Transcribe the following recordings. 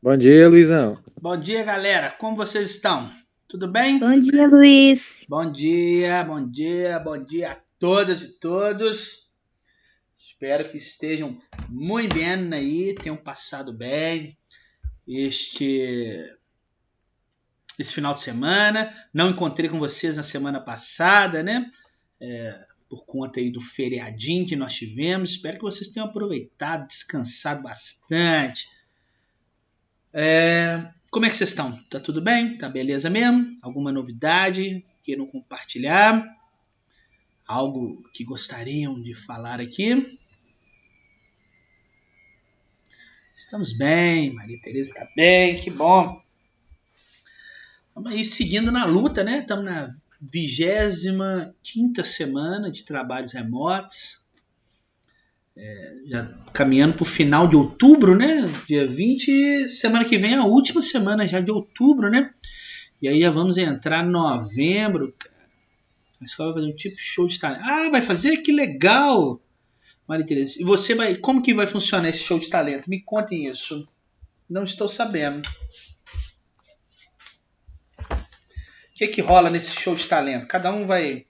Bom dia, Luizão. Bom dia, galera. Como vocês estão? Tudo bem? Bom dia, Luiz. Bom dia a todas e todos. Espero que estejam muito bem aí, tenham passado bem esse final de semana. Não encontrei com vocês na semana passada, né? Por conta aí do feriadinho que nós tivemos. Espero que vocês tenham aproveitado, descansado bastante. Como é que vocês estão? Tá tudo bem? Tá beleza mesmo? Alguma novidade? Queiram compartilhar? Algo que gostariam de falar aqui? Estamos bem, Maria Tereza está bem, que bom. Estamos aí seguindo na luta, né? Estamos na 25ª semana de trabalhos remotos. Já caminhando para o final de outubro, né? Dia 20, semana que vem é a última semana já de outubro, né? E aí já vamos entrar em novembro. A escola vai fazer um tipo de show de talento. Ah, vai fazer? Que legal! Maria Tereza, e você vai... Como que vai funcionar esse show de talento? Me contem isso. Não estou sabendo. O que rola nesse show de talento? Cada um vai...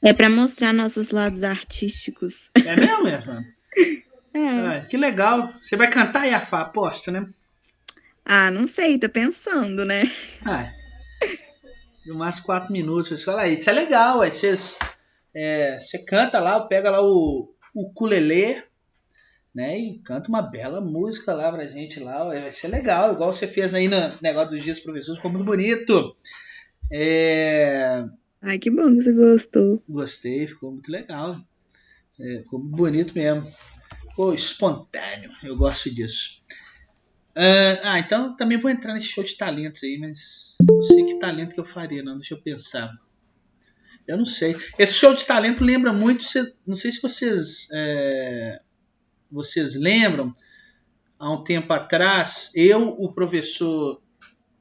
É para mostrar nossos lados artísticos. É mesmo, Yafá? Que legal. Você vai cantar, Yafá? Aposto, né? Ah, não sei, tô pensando, né? No máximo 4 minutos. Você fala, isso é legal. Aí você canta lá, pega lá o ukulele, né? E canta uma bela música lá pra gente lá. Vai ser legal, igual você fez aí no negócio dos Dias Professores. Ficou muito bonito. Ai, que bom que você gostou. Gostei, ficou muito legal. Ficou muito bonito mesmo. Ficou espontâneo. Eu gosto disso. Então também vou entrar nesse show de talentos aí, mas não sei que talento que eu faria, não. Deixa eu pensar. Eu não sei. Esse show de talento lembra muito. Não sei se vocês lembram. Há um tempo atrás, eu, o professor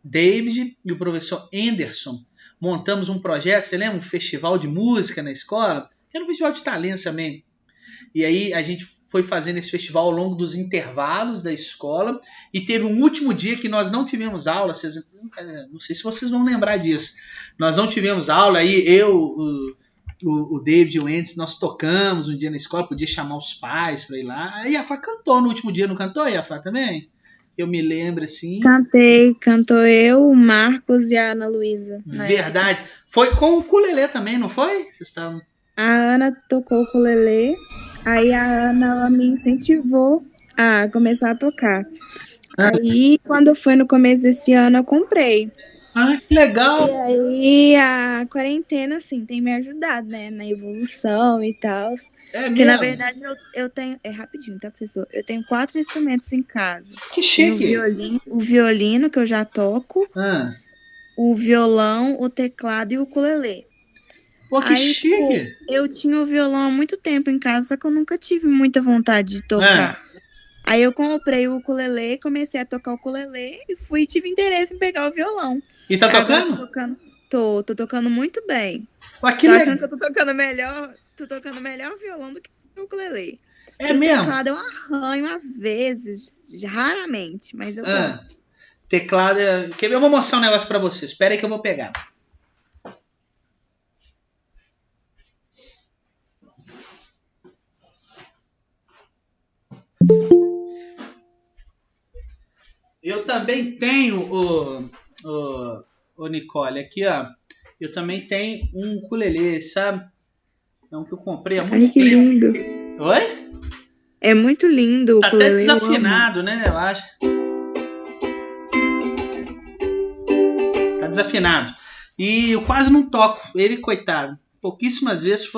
David e o professor Anderson montamos um projeto. Você lembra? Um festival de música na escola? Era um festival de talentos também. E aí a gente foi fazendo esse festival ao longo dos intervalos da escola e teve um último dia que nós não tivemos aula. Não sei se vocês vão lembrar disso. Nós não tivemos aula, aí eu, o David e o Endes, nós tocamos um dia na escola, podia chamar os pais para ir lá. A Yafá cantou no último dia, não cantou, a Yafá, também? Eu me lembro assim. Cantou eu, o Marcos e a Ana Luísa. Verdade. Foi com o ukulele também, não foi? Vocês estavam... A Ana tocou o ukulele, aí a Ana ela me incentivou a começar a tocar. Aí, quando foi no começo desse ano, eu comprei. Que legal! E aí, a quarentena, assim, tem me ajudado, né? Na evolução e tal. Porque, na verdade, eu tenho... rapidinho, tá, professor? Eu tenho 4 instrumentos em casa. Que chique! O violino, que eu já toco. O violão, o teclado e o ukulele. Pô, que chique! Tipo, eu tinha o violão há muito tempo em casa, só que eu nunca tive muita vontade de tocar. Aí eu comprei o ukulele, comecei a tocar o ukulele e tive interesse em pegar o violão. E tá tocando? Tô tocando muito bem. Que legal! Achando que eu tô tocando melhor violão do que o ukulele. É mesmo? O teclado eu arranho às vezes, raramente, mas eu gosto. Teclado, eu vou mostrar um negócio pra vocês. Espera aí que eu vou pegar. Eu também tenho o Nicole aqui, ó. Eu também tenho um ukulele, sabe? É um que eu comprei há muito tempo. Que lindo. Oi? É muito lindo o ukulele. Tá até desafinado, né? Eu acho. Tá desafinado. E eu quase não toco. Ele, coitado, pouquíssimas vezes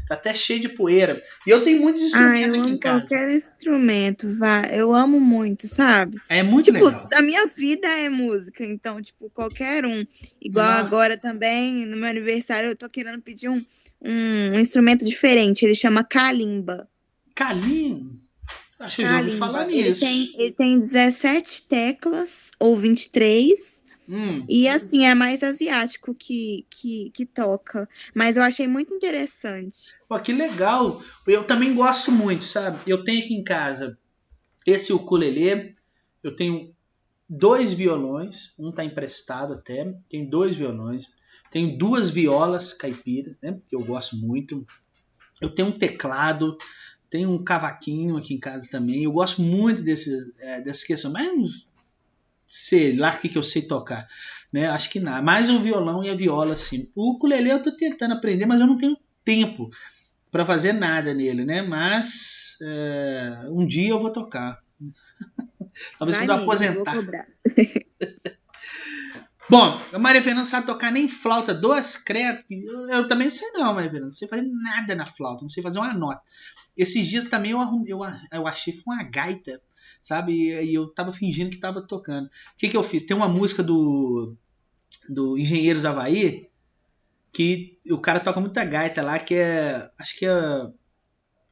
tá até cheio de poeira. E eu tenho muitos instrumentos eu aqui em amo casa. qualquer instrumento, eu amo muito, sabe? É muito tipo, legal. A minha vida é música, então, tipo, qualquer um. Igual agora também, no meu aniversário, eu tô querendo pedir um instrumento diferente, ele chama kalimba. Kalimba? Acho que eu já ouvi falar nisso. Ele tem 17 teclas, ou 23, e assim, é mais asiático que toca. Mas eu achei muito interessante. Pô, que legal. Eu também gosto muito, sabe? Eu tenho aqui em casa esse ukulele, eu tenho 2 violões, um tá emprestado até, tenho 2 violões, tenho 2 violas caipiras, né? Que eu gosto muito. Eu tenho um teclado, tenho um cavaquinho aqui em casa também. Eu gosto muito dessa questão, mas sei lá o que eu sei tocar, né? Acho que nada. Mais o violão e a viola, assim. O ukulele eu tô tentando aprender, mas eu não tenho tempo para fazer nada nele, né? Mas um dia eu vou tocar. Talvez quando eu aposentar. Bom, a Maria Fernanda sabe tocar nem flauta, 2 credo. Eu também não sei não, Maria Fernanda. Não sei fazer nada na flauta, não sei fazer uma nota. Esses dias também eu achei foi uma gaita, sabe? E eu tava fingindo que tava tocando. O que eu fiz? Tem uma música do Engenheiros do Havaí que o cara toca muita gaita lá, que acho que é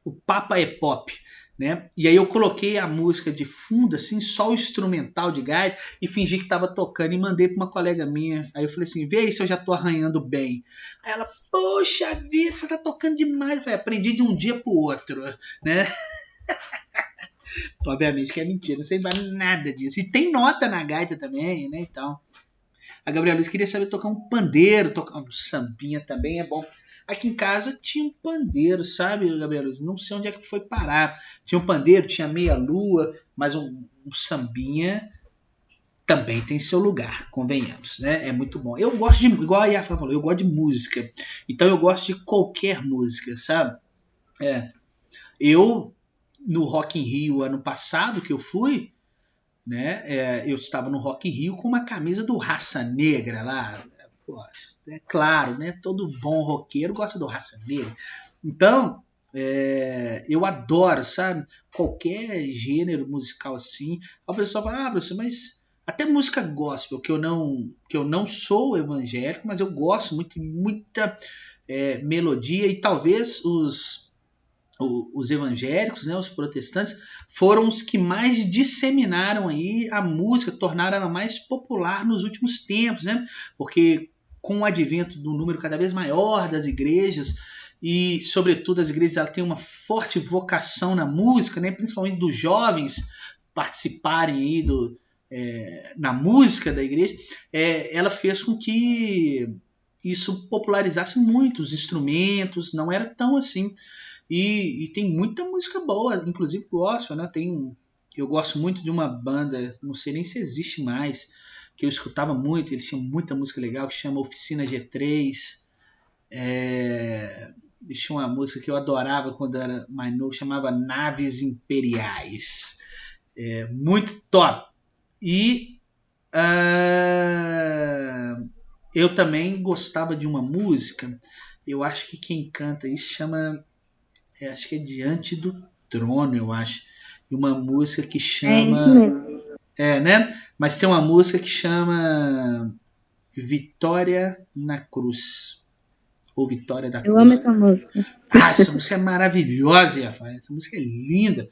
o Papa é Pop, né? E aí eu coloquei a música de fundo, assim, só o instrumental de gaita e fingi que tava tocando e mandei pra uma colega minha. Aí eu falei assim, vê aí se eu já tô arranhando bem. Aí ela, poxa vida, você tá tocando demais. Eu falei, aprendi de um dia pro outro, né? Obviamente que é mentira, não sei nada disso. E tem nota na gaita também, né? Então, a Gabriela Luiz queria saber tocar um pandeiro, tocar um sambinha também é bom. Aqui em casa tinha um pandeiro, sabe, Gabriela Luiz? Não sei onde é que foi parar. Tinha um pandeiro, tinha meia-lua, mas um sambinha também tem seu lugar, convenhamos, né? É muito bom. Eu gosto de, igual a Yafra falou, eu gosto de música. Então eu gosto de qualquer música, sabe? Eu, no Rock in Rio ano passado que eu fui, né? Eu estava no Rock in Rio com uma camisa do Raça Negra lá. Pô, é claro, né? Todo bom roqueiro gosta do Raça Negra. Então, eu adoro, sabe? Qualquer gênero musical assim. A pessoa fala, professor, mas até música gospel, que eu não sou evangélico, mas eu gosto muito, muita melodia e talvez os evangélicos, né, os protestantes, foram os que mais disseminaram aí a música, tornaram ela mais popular nos últimos tempos, né? Porque com o advento do número cada vez maior das igrejas e, sobretudo, as igrejas ela têm uma forte vocação na música, né? Principalmente dos jovens participarem aí na música da igreja, ela fez com que isso popularizasse muito os instrumentos, não era tão assim. E tem muita música boa, inclusive gospel, né? Eu gosto muito de uma banda, não sei nem se existe mais, que eu escutava muito, eles tinham muita música legal, que chama Oficina G3. Eles tinham uma música que eu adorava quando eu era mais novo, chamava Naves Imperiais. Muito top. E eu também gostava de uma música, eu acho que quem canta isso chama... acho que é Diante do Trono, eu acho. E uma música que chama... isso mesmo. né? Mas tem uma música que chama Vitória na Cruz. Ou Vitória da Cruz. Eu amo essa música. Essa música é maravilhosa, Rafael. Essa música é linda.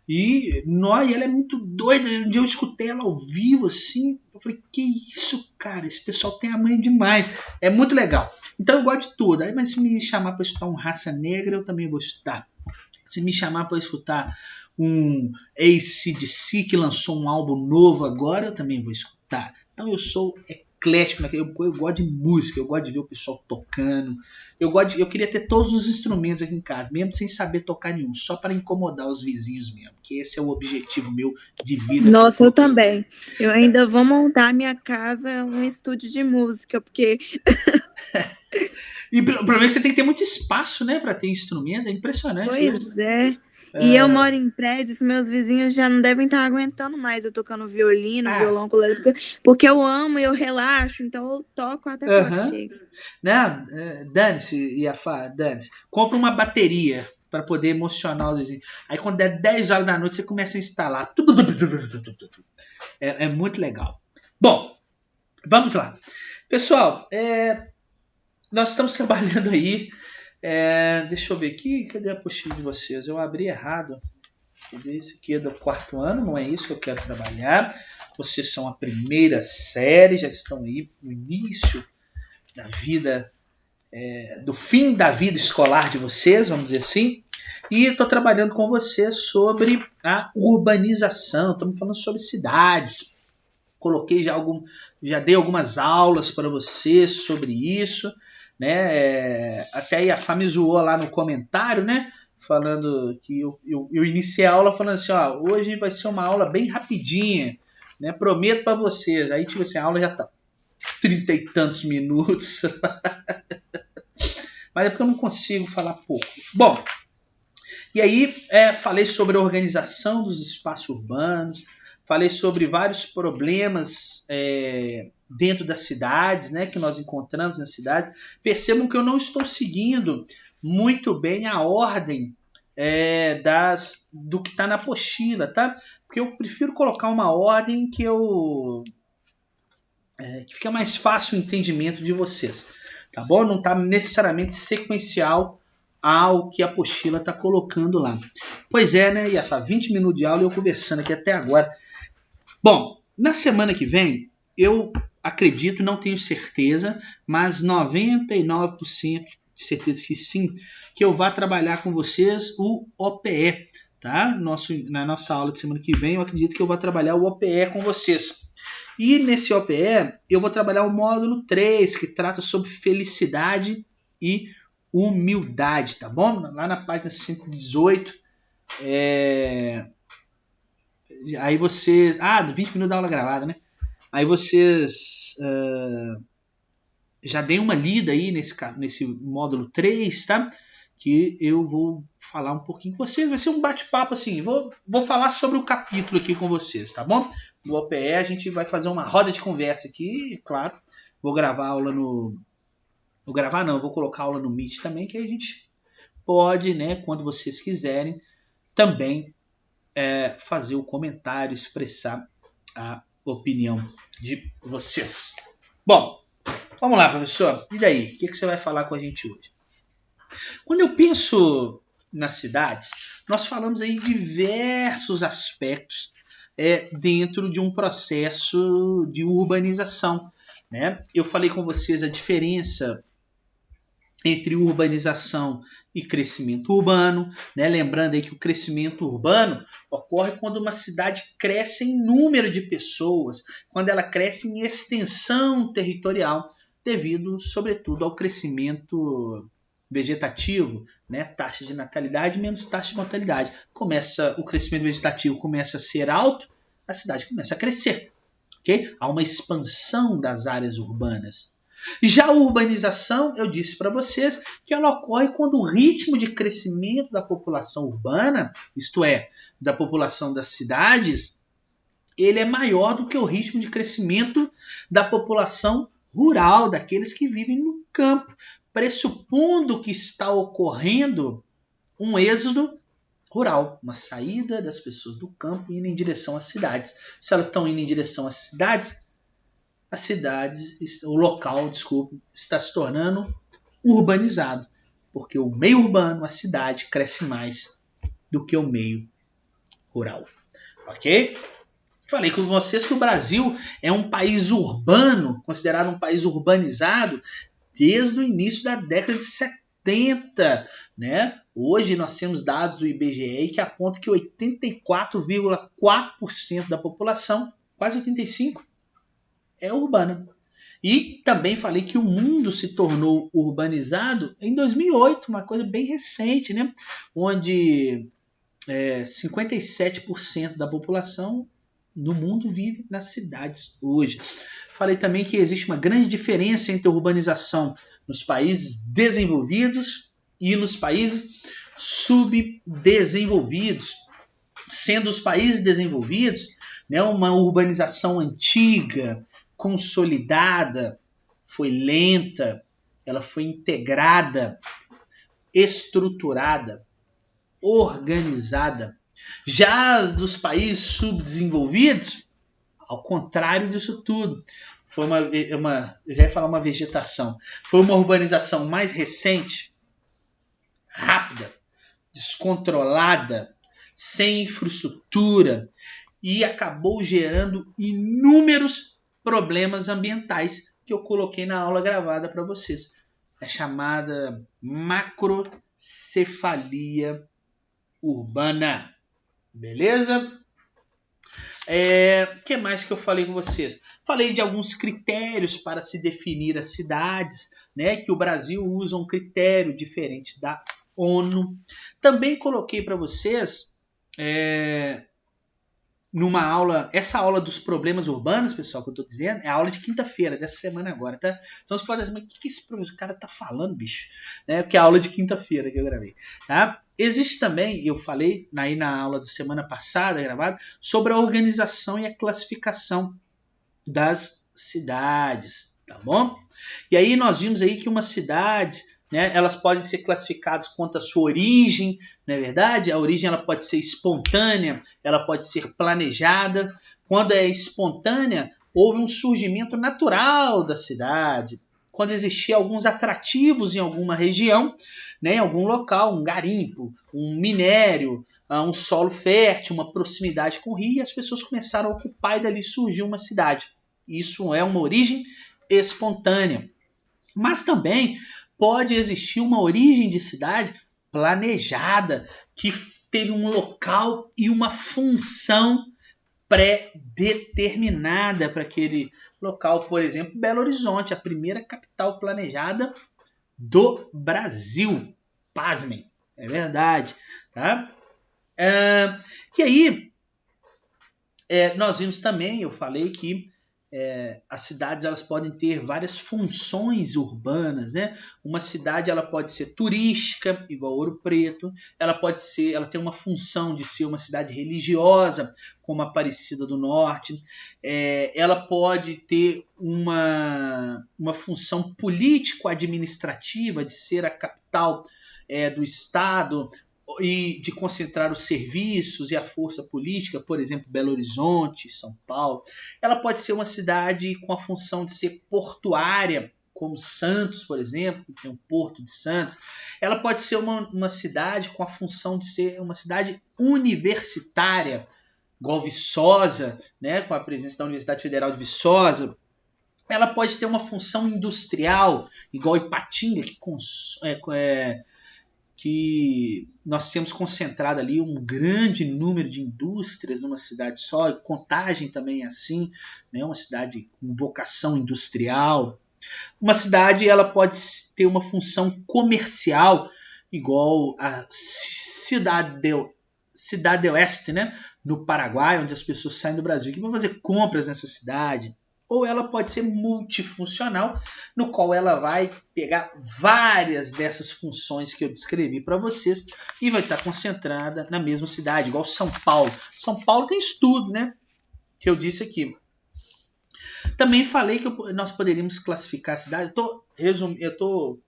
E ela é muito doida. Um dia eu escutei ela ao vivo, assim. Eu falei, que isso, cara? Esse pessoal tem a manha demais. É muito legal. Então eu gosto de tudo. Aí, mas se me chamar para escutar um Raça Negra, eu também vou escutar. Se me chamar para escutar um AC/DC que lançou um álbum novo agora, eu também vou escutar. Então eu sou eclético, eu gosto de música, eu gosto de ver o pessoal tocando. Eu queria ter todos os instrumentos aqui em casa, mesmo sem saber tocar nenhum, só para incomodar os vizinhos mesmo, que esse é o objetivo meu de vida. Nossa, eu também. Eu ainda vou montar minha casa um estúdio de música, porque... E o problema é que você tem que ter muito espaço, né, para ter instrumento, é impressionante. Pois é. E eu moro em prédios, meus vizinhos já não devem estar aguentando mais eu tocando violino, violão, ukulele, porque eu amo e eu relaxo, então eu toco até falar que chega. Né? Dane-se, Iafá, dane-se. Compra uma bateria para poder emocionar o vizinho. Aí quando der 10 horas da noite, você começa a instalar. É muito legal. Bom, vamos lá. Pessoal, nós estamos trabalhando aí. Deixa eu ver aqui. Cadê a apostila de vocês? Eu abri errado. Esse aqui é do 4º ano, não é isso que eu quero trabalhar. Vocês são a primeira série, já estão aí no início da vida, do fim da vida escolar de vocês, vamos dizer assim. E estou trabalhando com vocês sobre a urbanização. Estamos falando sobre cidades. Coloquei já dei algumas aulas para vocês sobre isso, né? Até a Iafá me zoou lá no comentário, né? Falando que eu iniciei a aula falando assim, ó, hoje vai ser uma aula bem rapidinha, né? Prometo para vocês. Aí tipo assim, a aula já tá 30 e tantos minutos. Mas é porque eu não consigo falar pouco. Bom, e aí falei sobre a organização dos espaços urbanos, falei sobre vários problemas dentro das cidades, né, que nós encontramos nas cidades. Percebam que eu não estou seguindo muito bem a ordem do que está na apostila, tá? Porque eu prefiro colocar uma ordem que fica mais fácil o entendimento de vocês, tá bom? Não está necessariamente sequencial ao que a apostila está colocando lá. Pois é, né, Iafá? 20 minutos de aula e eu conversando aqui até agora. Bom, na semana que vem, eu acredito, não tenho certeza, mas 99% de certeza que sim, que eu vá trabalhar com vocês o OPE, tá? Na nossa aula de semana que vem, eu acredito que eu vou trabalhar o OPE com vocês. E nesse OPE, eu vou trabalhar o módulo 3, que trata sobre felicidade e humildade, tá bom? Lá na página 118, aí vocês... 20 minutos da aula gravada, né? Aí vocês já deem uma lida aí nesse módulo 3, tá? Que eu vou falar um pouquinho com vocês. Vai ser um bate-papo assim. Vou falar sobre o capítulo aqui com vocês, tá bom? No OPE a gente vai fazer uma roda de conversa aqui, claro. Vou gravar a aula no... Vou gravar não, vou colocar a aula no Meet também, que a gente pode, né, quando vocês quiserem, também fazer o comentário, expressar a opinião de vocês. Bom, vamos lá, professor. E daí? O que você vai falar com a gente hoje? Quando eu penso nas cidades, nós falamos aí de diversos aspectos dentro de um processo de urbanização, né? Eu falei com vocês a diferença entre urbanização e crescimento urbano, né? Lembrando aí que o crescimento urbano ocorre quando uma cidade cresce em número de pessoas, quando ela cresce em extensão territorial, devido, sobretudo, ao crescimento vegetativo, né? Taxa de natalidade menos taxa de mortalidade. O crescimento vegetativo começa a ser alto, a cidade começa a crescer. Okay? Há uma expansão das áreas urbanas. Já a urbanização, eu disse para vocês que ela ocorre quando o ritmo de crescimento da população urbana, isto é, da população das cidades, ele é maior do que o ritmo de crescimento da população rural, daqueles que vivem no campo, pressupondo que está ocorrendo um êxodo rural, uma saída das pessoas do campo indo em direção às cidades. Se elas estão indo em direção às cidades, o local, está se tornando urbanizado, porque o meio urbano, a cidade, cresce mais do que o meio rural. Ok? Falei com vocês que o Brasil é um país urbano, considerado um país urbanizado, desde o início da década de 70. Né? Hoje nós temos dados do IBGE que apontam que 84,4% da população, quase 85%, é urbana. E também falei que o mundo se tornou urbanizado em 2008, uma coisa bem recente, né? Onde 57% da população do mundo vive nas cidades hoje. Falei também que existe uma grande diferença entre a urbanização nos países desenvolvidos e nos países subdesenvolvidos, sendo os países desenvolvidos, né, uma urbanização antiga, consolidada, foi lenta, ela foi integrada, estruturada, organizada. Já dos países subdesenvolvidos, ao contrário disso tudo, foi eu já ia falar uma vegetação, foi uma urbanização mais recente, rápida, descontrolada, sem infraestrutura, e acabou gerando inúmeros problemas ambientais que eu coloquei na aula gravada para vocês. É chamada macrocefalia urbana. Beleza? Que mais que eu falei com vocês? Falei de alguns critérios para se definir as cidades, né? Que o Brasil usa um critério diferente da ONU. Também coloquei para vocês numa aula, essa aula dos problemas urbanos, pessoal, que eu tô dizendo, é a aula de quinta-feira, dessa semana agora, tá? Então você pode dizer, mas o que esse cara tá falando, bicho? Porque é a aula de quinta-feira que eu gravei, tá? Existe também, eu falei aí na aula da semana passada, gravada, sobre a organização e a classificação das cidades, tá bom? E aí nós vimos aí que umas cidades, né, elas podem ser classificadas quanto à sua origem, não é verdade? A origem ela pode ser espontânea, ela pode ser planejada. Quando é espontânea, houve um surgimento natural da cidade. Quando existiam alguns atrativos em alguma região, né, em algum local, um garimpo, um minério, um solo fértil, uma proximidade com o rio, e as pessoas começaram a ocupar e dali surgiu uma cidade. Isso é uma origem espontânea. Mas também pode existir uma origem de cidade planejada, que teve um local e uma função pré-determinada para aquele local. Por exemplo, Belo Horizonte, a primeira capital planejada do Brasil. Pasmem, é verdade. Tá? E aí, nós vimos também, eu falei que as cidades elas podem ter várias funções urbanas, né? Uma cidade ela pode ser turística, igual Ouro Preto, ela tem uma função de ser uma cidade religiosa, como Aparecida do Norte, ela pode ter uma função político-administrativa de ser a capital do estado e de concentrar os serviços e a força política, por exemplo, Belo Horizonte, São Paulo. Ela pode ser uma cidade com a função de ser portuária, como Santos, por exemplo, que tem um porto de Santos. Ela pode ser uma cidade com a função de ser uma cidade universitária, igual Viçosa, né, com a presença da Universidade Federal de Viçosa. Ela pode ter uma função industrial, igual Ipatinga, que nós temos concentrado ali um grande número de indústrias numa cidade só. Contagem também é assim, né? Uma cidade com vocação industrial. Uma cidade ela pode ter uma função comercial, igual a Cidade do Oeste, né? No Paraguai, onde as pessoas saem do Brasil que vão fazer compras nessa cidade. Ou ela pode ser multifuncional, no qual ela vai pegar várias dessas funções que eu descrevi para vocês e vai estar concentrada na mesma cidade, igual São Paulo. São Paulo tem estudo, né? Que eu disse aqui. Também falei que nós poderíamos classificar a cidade. Eu estou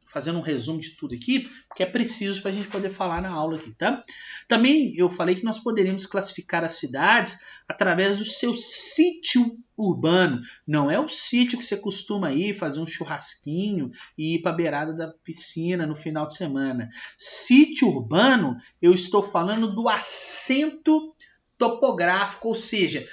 fazendo um resumo de tudo aqui, porque é preciso para a gente poder falar na aula aqui, tá? Também eu falei que nós poderíamos classificar as cidades através do seu sítio urbano. Não é o sítio que você costuma ir fazer um churrasquinho e ir para a beirada da piscina no final de semana. Sítio urbano, eu estou falando do assento topográfico, ou seja,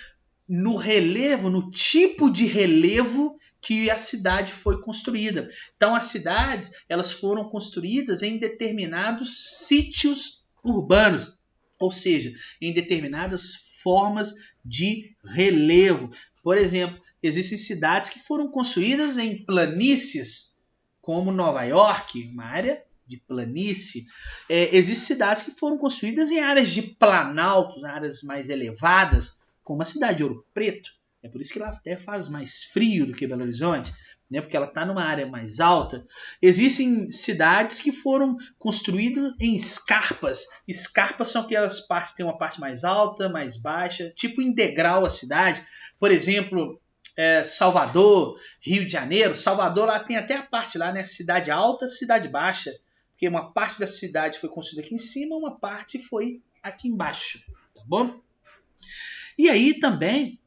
no relevo, no tipo de relevo que a cidade foi construída. Então as cidades elas foram construídas em determinados sítios urbanos, ou seja, em determinadas formas de relevo. Por exemplo, existem cidades que foram construídas em planícies, como Nova York, uma área de planície. Existem cidades que foram construídas em áreas de planaltos, áreas mais elevadas, como a cidade de Ouro Preto. É por isso que lá até faz mais frio do que Belo Horizonte, né? Porque ela está numa área mais alta. Existem cidades que foram construídas em escarpas. Escarpas são aquelas partes que têm uma parte mais alta, mais baixa, tipo em degrau a cidade. Por exemplo, Salvador, Rio de Janeiro. Salvador lá tem até a parte lá, né? Cidade alta, cidade baixa. Porque uma parte da cidade foi construída aqui em cima, uma parte foi aqui embaixo. Tá bom? E aí também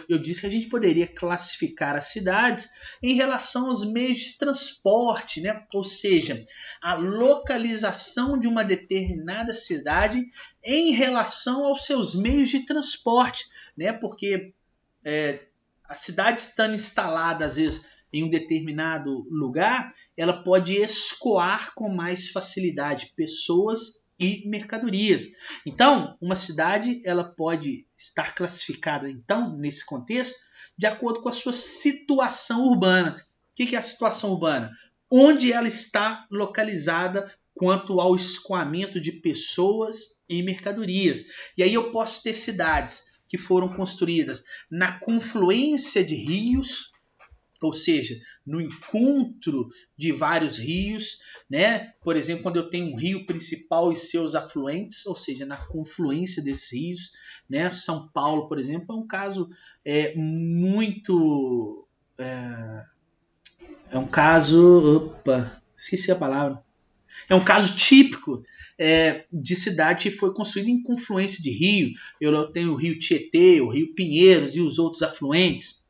eu disse que a gente poderia classificar as cidades em relação aos meios de transporte, né? Ou seja, a localização de uma determinada cidade em relação aos seus meios de transporte, né? Porque a cidade estando instalada, às vezes, em um determinado lugar, ela pode escoar com mais facilidade pessoas e mercadorias. Então, uma cidade ela pode estar classificada, então, nesse contexto, de acordo com a sua situação urbana. O que é a situação urbana? Onde ela está localizada quanto ao escoamento de pessoas e mercadorias. E aí eu posso ter cidades que foram construídas na confluência de rios, ou seja, no encontro de vários rios, né? Por exemplo, quando eu tenho um rio principal e seus afluentes, ou seja, na confluência desses rios, né? São Paulo, por exemplo, é um caso muito... É um caso... Opa, esqueci a palavra. É um caso típico de cidade que foi construída em confluência de rio. Eu tenho o rio Tietê, o rio Pinheiros e os outros afluentes.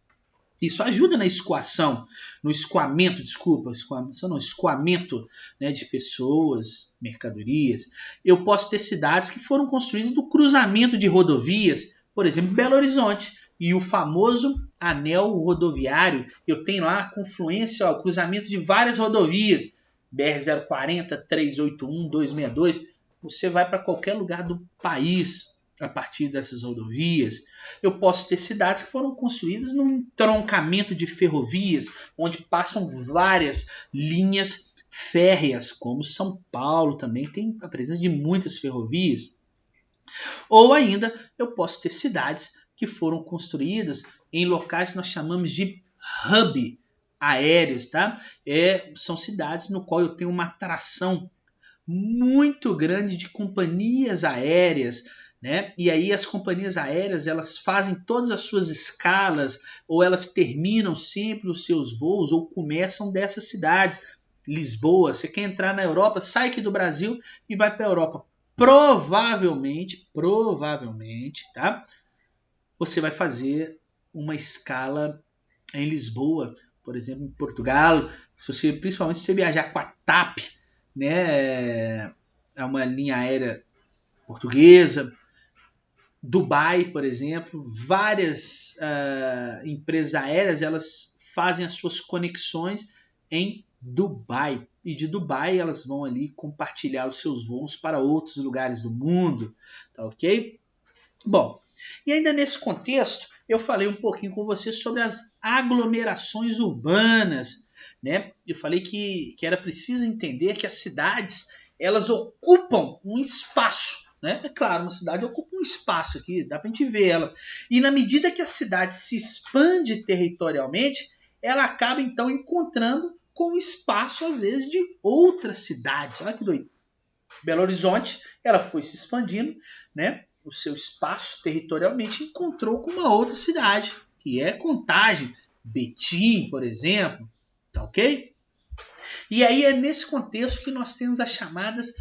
Isso ajuda na escoação, no escoamento, escoamento, né, de pessoas, mercadorias. Eu posso ter cidades que foram construídas no cruzamento de rodovias, por exemplo, Belo Horizonte, e o famoso anel rodoviário. Eu tenho lá a confluência, o cruzamento de várias rodovias, BR-040, 381, 262. Você vai para qualquer lugar do país a partir dessas rodovias. Eu posso ter cidades que foram construídas num entroncamento de ferrovias, onde passam várias linhas férreas, como São Paulo também tem a presença de muitas ferrovias. Ou ainda, eu posso ter cidades que foram construídas em locais que nós chamamos de hub aéreos, tá? São cidades no qual eu tenho uma atração muito grande de companhias aéreas, né? E aí as companhias aéreas elas fazem todas as suas escalas ou elas terminam sempre os seus voos ou começam dessas cidades. Lisboa, você quer entrar na Europa, sai aqui do Brasil e vai para a Europa. Provavelmente, tá? Você vai fazer uma escala em Lisboa, por exemplo, em Portugal. Principalmente se você viajar com a TAP, né? É uma linha aérea portuguesa. Dubai, por exemplo, várias empresas aéreas elas fazem as suas conexões em Dubai. E de Dubai elas vão ali compartilhar os seus voos para outros lugares do mundo. Tá ok? Bom, e ainda nesse contexto, eu falei um pouquinho com vocês sobre as aglomerações urbanas, né? Eu falei que era preciso entender que as cidades elas ocupam um espaço. Né? É claro, uma cidade ocupa um espaço aqui, dá para a gente ver ela. E na medida que a cidade se expande territorialmente, ela acaba então encontrando com o espaço, às vezes, de outras cidades. Olha que doido. Belo Horizonte, ela foi se expandindo, né? O seu espaço territorialmente encontrou com uma outra cidade, que é Contagem, Betim, por exemplo. Tá ok? E aí é nesse contexto que nós temos as chamadas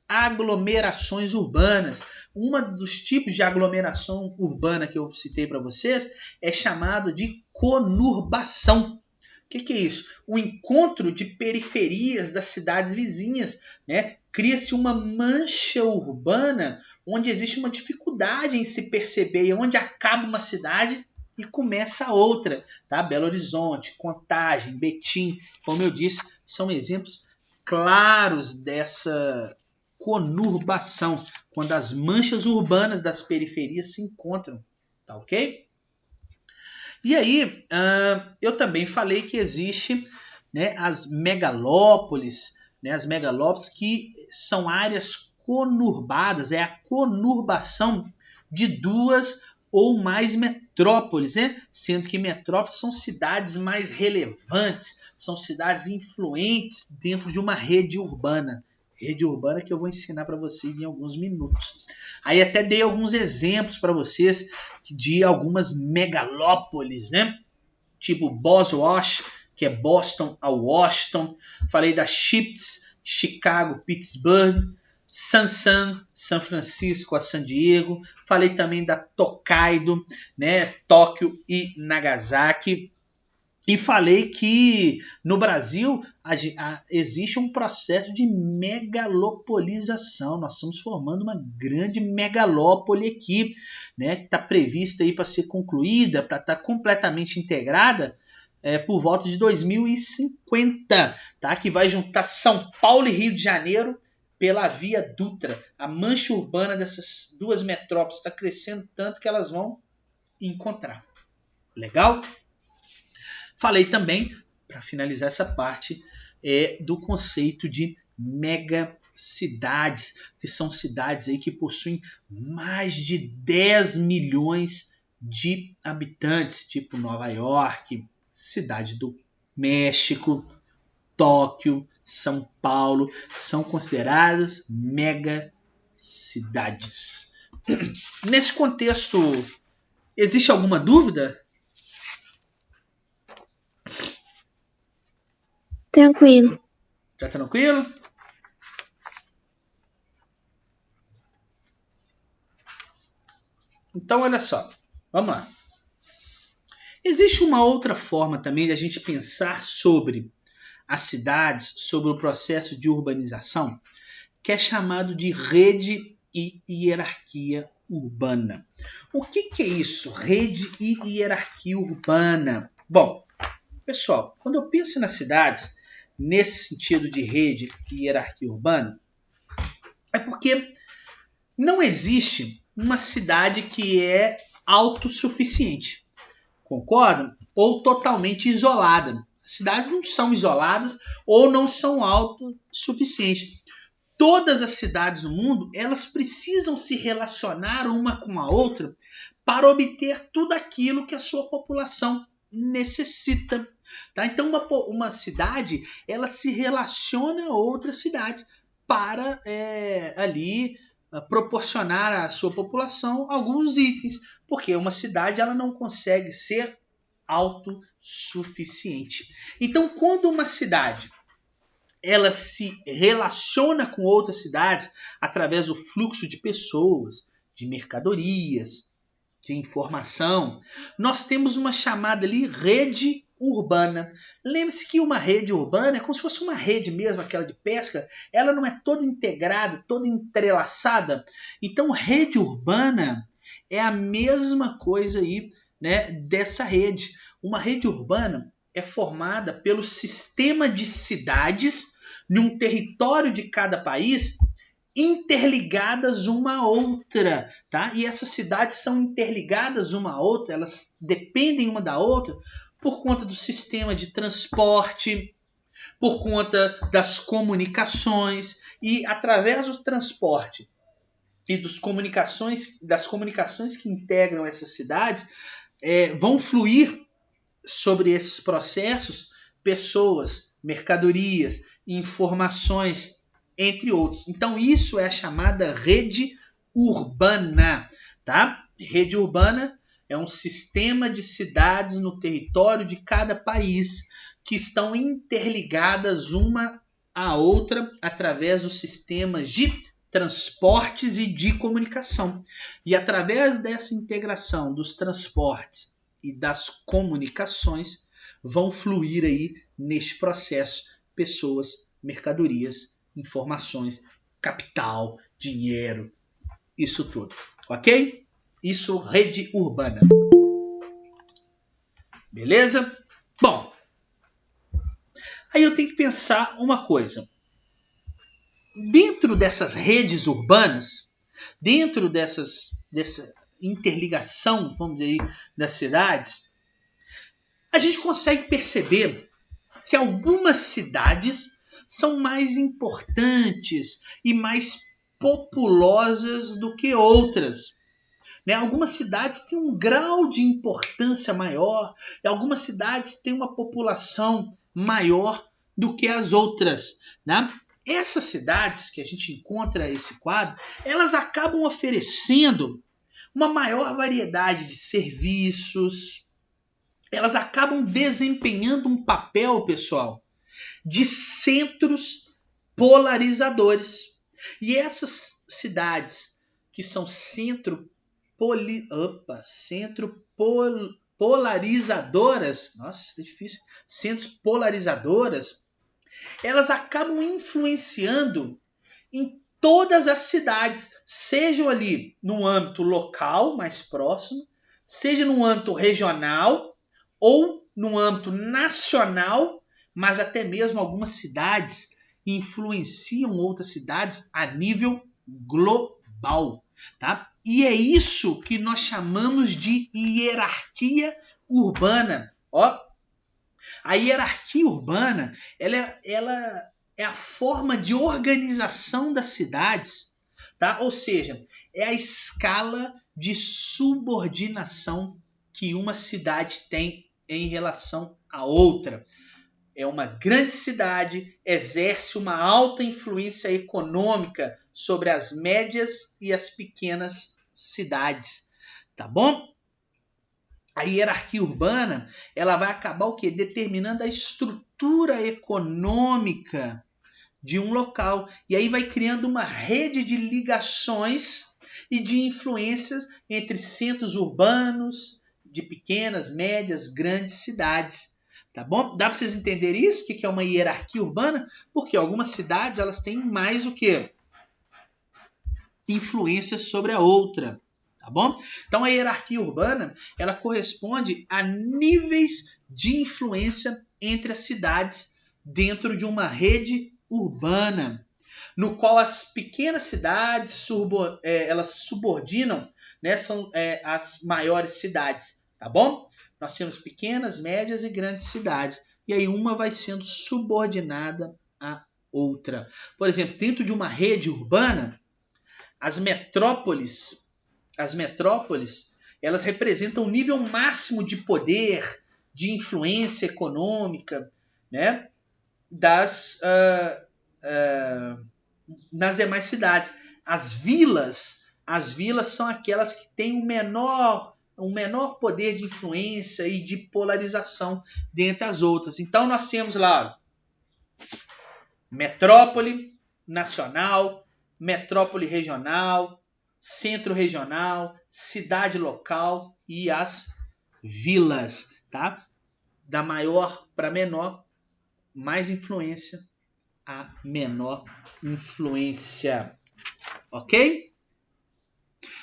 aglomerações urbanas. Um dos tipos de aglomeração urbana que eu citei para vocês é chamado de conurbação. O que é isso? O encontro de periferias das cidades vizinhas, né? Cria-se uma mancha urbana onde existe uma dificuldade em se perceber onde acaba uma cidade e começa outra. Tá? Belo Horizonte, Contagem, Betim, como eu disse, são exemplos claros dessa conurbação, quando as manchas urbanas das periferias se encontram, tá ok? E aí, eu também falei que existe, né, as megalópolis, né, as megalópolis que são áreas conurbadas, é a conurbação de duas ou mais metrópoles, né? Sendo que metrópoles são cidades mais relevantes, são cidades influentes dentro de uma rede urbana. Rede urbana que eu vou ensinar para vocês em alguns minutos. Aí até dei alguns exemplos para vocês de algumas megalópolis, né? Tipo Boswash, que é Boston a Washington. Falei da Chips, Chicago, Pittsburgh. Sansan, São Francisco a San Diego. Falei também da Tokaido, né? Tóquio e Nagasaki. E falei que no Brasil existe um processo de megalopolização. Nós estamos formando uma grande megalópole aqui, né? Que está prevista aí para ser concluída, para estar completamente integrada por volta de 2050, tá? Que vai juntar São Paulo e Rio de Janeiro pela Via Dutra. A mancha urbana dessas duas metrópoles está crescendo tanto que elas vão encontrar. Legal? Falei também, para finalizar essa parte, do conceito de megacidades, que são cidades aí que possuem mais de 10 milhões de habitantes, tipo Nova York, Cidade do México, Tóquio, São Paulo, são consideradas megacidades. Nesse contexto, existe alguma dúvida? Tranquilo. Tá tranquilo? Então, olha só. Vamos lá. Existe uma outra forma também de a gente pensar sobre as cidades, sobre o processo de urbanização, que é chamado de rede e hierarquia urbana. O que é isso? Rede e hierarquia urbana. Bom, pessoal, quando eu penso nas cidades, nesse sentido de rede e hierarquia urbana, é porque não existe uma cidade que é autossuficiente. Concordam? Ou totalmente isolada. As cidades não são isoladas ou não são autossuficientes. Todas as cidades do mundo, elas precisam se relacionar uma com a outra para obter tudo aquilo que a sua população necessita. Tá? Então, uma cidade, ela se relaciona a outras cidades para ali proporcionar à sua população alguns itens, porque uma cidade ela não consegue ser autossuficiente. Então, quando uma cidade ela se relaciona com outras cidades através do fluxo de pessoas, de mercadorias, de informação, nós temos uma chamada ali rede urbana. Lembre-se que uma rede urbana é como se fosse uma rede mesmo, aquela de pesca, ela não é toda integrada, toda entrelaçada. Então, rede urbana é a mesma coisa aí, né, dessa rede. Uma rede urbana é formada pelo sistema de cidades num território de cada país interligadas uma a outra, tá? E essas cidades são interligadas uma a outra, elas dependem uma da outra por conta do sistema de transporte, por conta das comunicações, e através do transporte e das comunicações que integram essas cidades, vão fluir sobre esses processos pessoas, mercadorias, informações, entre outros. Então isso é a chamada rede urbana, tá? Rede urbana é um sistema de cidades no território de cada país que estão interligadas uma à outra através dos sistemas de transportes e de comunicação. E através dessa integração dos transportes e das comunicações vão fluir aí neste processo pessoas, mercadorias, informações, capital, dinheiro, isso tudo, ok? Isso, rede urbana. Beleza? Bom, aí eu tenho que pensar uma coisa. Dentro dessas redes urbanas, dentro dessa interligação, vamos dizer, das cidades, a gente consegue perceber que algumas cidades são mais importantes e mais populosas do que outras. né? Algumas cidades têm um grau de importância maior, e algumas cidades têm uma população maior do que as outras, né? Essas cidades que a gente encontra esse quadro, elas acabam oferecendo uma maior variedade de serviços, elas acabam desempenhando um papel, pessoal, de centros polarizadores. E essas cidades que são polarizadoras, nossa, é difícil, centros polarizadoras, elas acabam influenciando em todas as cidades, sejam ali no âmbito local, mais próximo, seja no âmbito regional ou no âmbito nacional, mas até mesmo algumas cidades influenciam outras cidades a nível global, tá? E é isso que nós chamamos de hierarquia urbana. Ó, a hierarquia urbana, ela é a forma de organização das cidades, tá? Ou seja, é a escala de subordinação que uma cidade tem em relação a outra. É uma grande cidade, exerce uma alta influência econômica sobre as médias e as pequenas cidades, tá bom? A hierarquia urbana, ela vai acabar o quê? Determinando a estrutura econômica de um local. E aí vai criando uma rede de ligações e de influências entre centros urbanos, de pequenas, médias, grandes cidades. Tá bom? Dá para vocês entenderem isso? O que é uma hierarquia urbana? Porque algumas cidades elas têm mais o quê? Influência sobre a outra. Tá bom? Então a hierarquia urbana ela corresponde a níveis de influência entre as cidades dentro de uma rede urbana, no qual as pequenas cidades elas subordinam, né, são as maiores cidades. Tá bom? Nós temos pequenas, médias e grandes cidades. E aí uma vai sendo subordinada à outra. Por exemplo, dentro de uma rede urbana, as metrópoles, elas representam o nível máximo de poder, de influência econômica, né, nas demais cidades. As vilas são aquelas que têm um menor poder de influência e de polarização dentre as outras. Então nós temos lá metrópole nacional, metrópole regional, centro regional, cidade local e as vilas, tá? Da maior para menor, mais influência a menor influência, ok?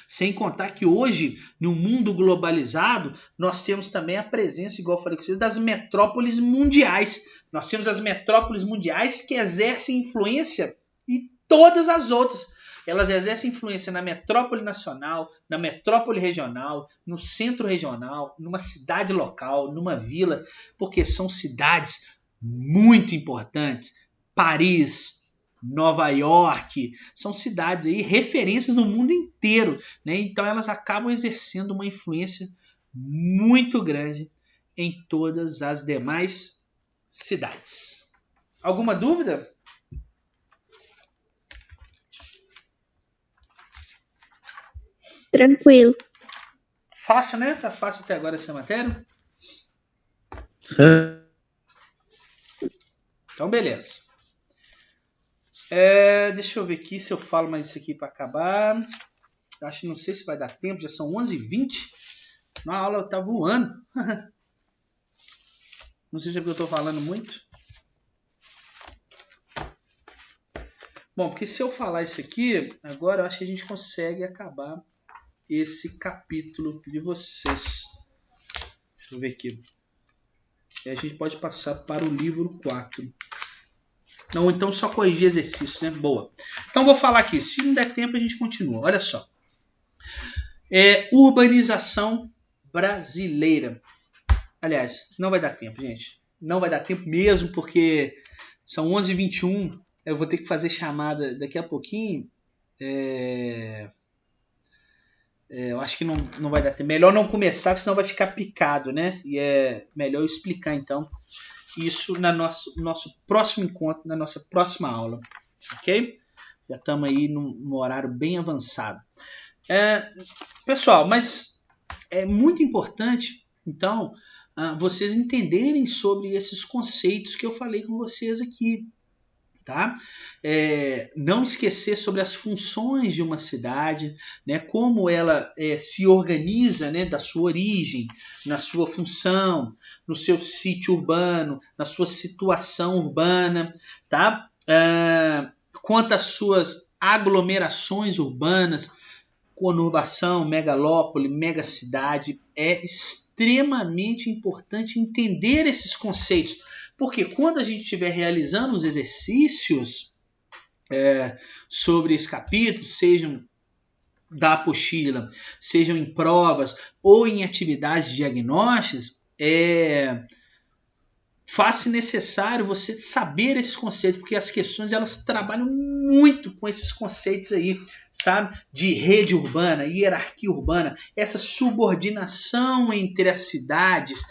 Sem contar que hoje, no mundo globalizado, nós temos também a presença, igual eu falei com vocês, das metrópoles mundiais. Nós temos as metrópoles mundiais que exercem influência em todas as outras. Elas exercem influência na metrópole nacional, na metrópole regional, no centro regional, numa cidade local, numa vila, porque são cidades muito importantes. Paris, Nova York, são cidades aí, referências no mundo inteiro, né? Então elas acabam exercendo uma influência muito grande em todas as demais cidades. Alguma dúvida? Tranquilo. Fácil, né? Tá fácil até agora essa matéria? Então, beleza. Deixa eu ver aqui se eu falo mais isso aqui para acabar. Não sei se vai dar tempo, já são 11h20. Na aula tá voando. Não sei se é porque eu tô falando muito. Bom, porque se eu falar isso aqui, agora eu acho que a gente consegue acabar esse capítulo de vocês. Deixa eu ver aqui. E a gente pode passar para o livro 4. Não, então só corrigir exercícios, né? Boa. Então vou falar aqui. Se não der tempo, a gente continua. Olha só. Urbanização brasileira. Aliás, não vai dar tempo, gente. Não vai dar tempo mesmo, porque são 11h21. Eu vou ter que fazer chamada daqui a pouquinho. Eu acho que não vai dar tempo. Melhor não começar, porque senão vai ficar picado, né? E é melhor eu explicar, então, isso no nosso próximo encontro, na nossa próxima aula. Ok? Já estamos aí num horário bem avançado. Pessoal, mas é muito importante, então, vocês entenderem sobre esses conceitos que eu falei com vocês aqui. Tá? Não esquecer sobre as funções de uma cidade, né? Como ela se organiza, né? Da sua origem, na sua função, no seu sítio urbano, na sua situação urbana, tá? Quanto às suas aglomerações urbanas, conurbação, megalópole, megacidade, é extremamente importante entender esses conceitos. Porque quando a gente estiver realizando os exercícios sobre esse capítulo, sejam da apostila, sejam em provas ou em atividades diagnósticas, faz-se necessário você saber esses conceitos, porque as questões elas trabalham muito com esses conceitos aí, sabe? De rede urbana, hierarquia urbana, essa subordinação entre as cidades,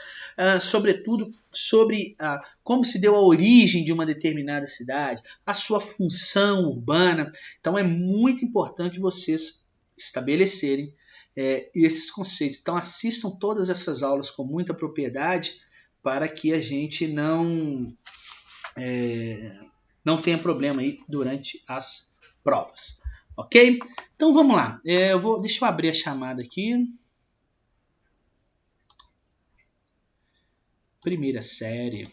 sobretudo sobre como se deu a origem de uma determinada cidade, a sua função urbana. Então é muito importante vocês estabelecerem esses conceitos. Então assistam todas essas aulas com muita propriedade para que a gente não tenha problema aí durante as provas. Ok? Então vamos lá. Deixa eu abrir a chamada aqui. Primeira série.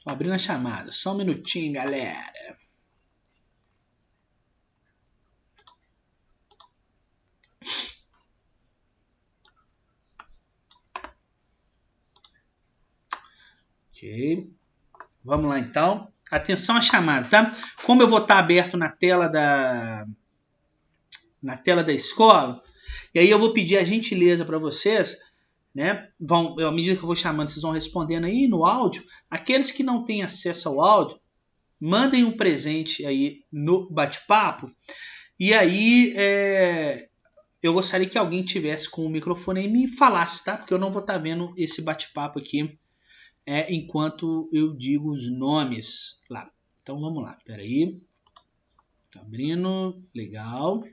Tô abrindo a chamada. Só um minutinho, galera. Ok. Vamos lá, então. Atenção à chamada, tá? Como eu vou estar aberto na tela da escola, e aí eu vou pedir a gentileza para vocês, né? À medida que eu vou chamando, vocês vão respondendo aí no áudio. Aqueles que não têm acesso ao áudio, mandem um presente aí no bate-papo. E aí eu gostaria que alguém tivesse com o microfone aí e me falasse, tá? Porque eu não vou estar vendo esse bate-papo aqui enquanto eu digo os nomes lá. Então vamos lá, peraí. Tá abrindo, legal.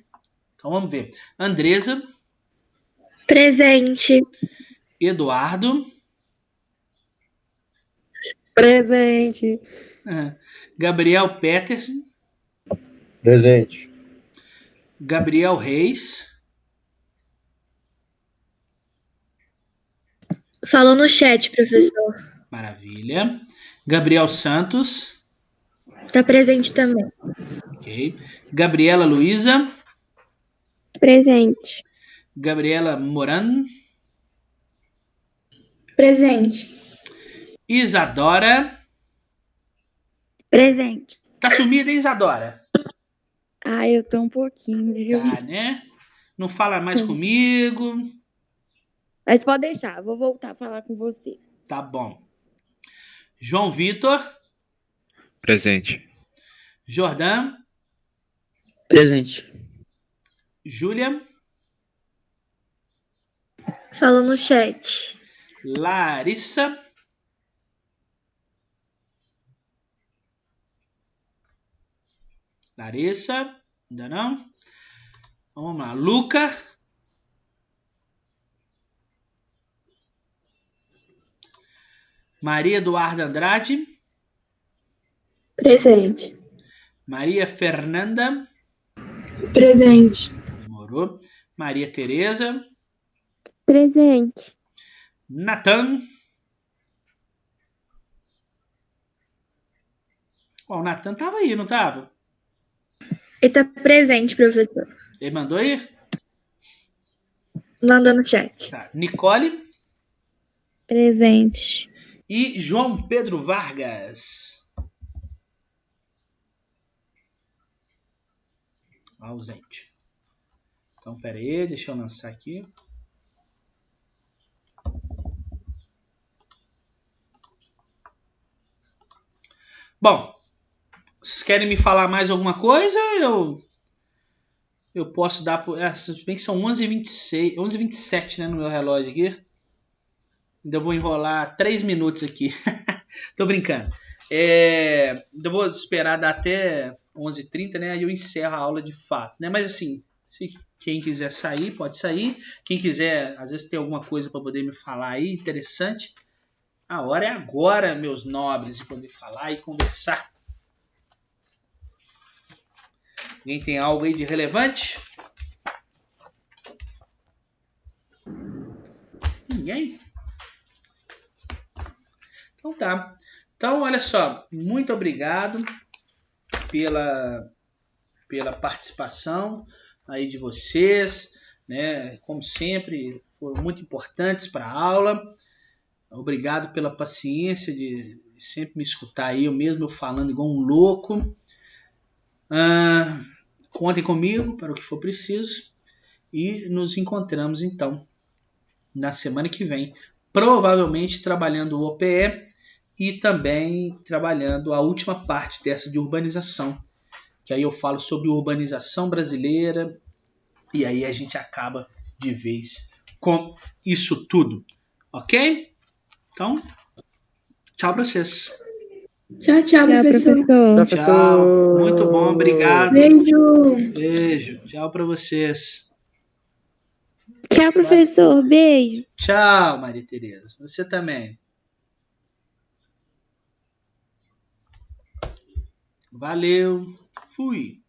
Então vamos ver. Andresa. Presente. Eduardo. Presente. Gabriel Peterson. Presente. Gabriel Reis. Falou no chat, professor. Maravilha. Gabriel Santos. Tá presente também. Ok. Gabriela Luiza. Presente. Gabriela Moran. Presente. Isadora. Presente. Tá sumida, hein, Isadora? Eu tô um pouquinho, viu? Tá, né? Não fala mais comigo. Mas pode deixar, vou voltar a falar com você. Tá bom. João Vitor. Presente. Jordan. Presente. Júlia. Falou no chat. Larissa. Larissa. Ainda não? Vamos lá. Luca. Maria Eduarda Andrade. Presente. Maria Fernanda. Presente. Demorou. Maria Tereza. Presente. Natan. O Natan tava aí, não tava? Ele tá presente, professor. Ele mandou aí? Mandou no chat. Tá. Nicole. Presente. E João Pedro Vargas. Ausente. Então, pera aí, deixa eu lançar aqui. Bom, vocês querem me falar mais alguma coisa? Eu posso dar... Se bem que são 11h26, 11h27, né, no meu relógio aqui. Ainda vou enrolar 3 minutos aqui. Tô brincando. Eu vou esperar dar até 11h30, né? Aí eu encerro a aula de fato, né? Mas assim, se quem quiser sair, pode sair. Quem quiser, às vezes tem alguma coisa para poder me falar aí, interessante. A hora é agora, meus nobres, de poder falar e conversar. Alguém tem algo aí de relevante? Ninguém? Então tá. Então, olha só, muito obrigado pela participação aí de vocês, né? Como sempre, foram muito importantes para a aula. Obrigado pela paciência de sempre me escutar aí, eu mesmo falando igual um louco. Contem comigo para o que for preciso e nos encontramos então na semana que vem, provavelmente trabalhando o OPE e também trabalhando a última parte dessa de urbanização, que aí eu falo sobre urbanização brasileira e aí a gente acaba de vez com isso tudo, ok? Então, tchau para vocês. Tchau, Tchau, professor. Tchau, muito bom, obrigado. Beijo. Tchau para vocês. Tchau, professor. Beijo. Tchau, Maria Tereza. Você também. Valeu. Fui.